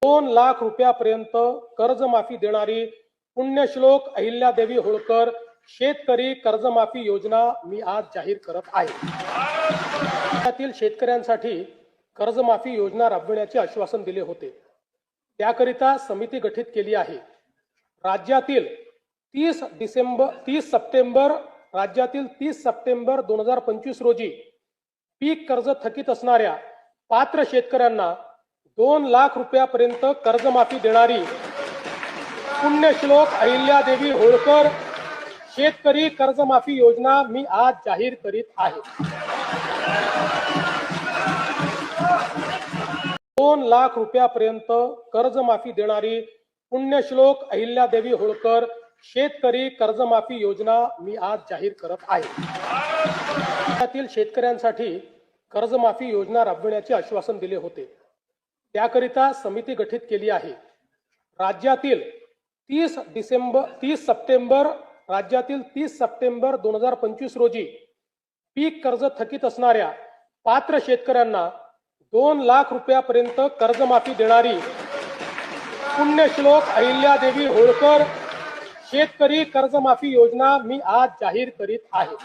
2 लाख रुपयापर्यंत कर्जमाफी देणारी पुण्यश्लोक अहिल्यादेवी होळकर शेतकरी कर्जमाफी योजना मी आज जाहीर करत आहे। राज्यातील शेतकऱ्यांसाठी कर्जमाफी योजना राबविण्याचे आश्वासन दिले होते, त्याकरिता समिती गठीत केली आहे। राज्यातील 30 सप्टेंबर 2025 रोजी पीक कर्ज थकीत असणाऱ्या पात्र शेतकऱ्यांना 2 लाख रुपयापर्यंत कर्जमाफी देणारी पुण्यश्लोक अहिल्यादेवी होळकर शेतकरी कर्जमाफी योजना मी आज जाहीर करीत आहे। 2 लाख रुपयापर्यंत कर्जमाफी देणारी पुण्यश्लोक अहिल्यादेवी होळकर शेतकरी कर्जमाफी योजना मी आज जाहीर करत आहे। राज्यातील शेतकऱ्यांसाठी कर्जमाफी योजना राबविण्याचे आश्वासन दिले होते, त्याकरिता समिती गठीत केली आहे। राज्यातील 30 सप्टेंबर 2025 रोजी पीक कर्ज थकीत असणाऱ्या पात्र शेतकऱ्यांना 2 लाख रुपयापर्यंत कर्जमाफी देणारी पुण्यश्लोक अहिल्यादेवी होळकर शेतकरी कर्जमाफी योजना मी आज जाहीर करीत आहे।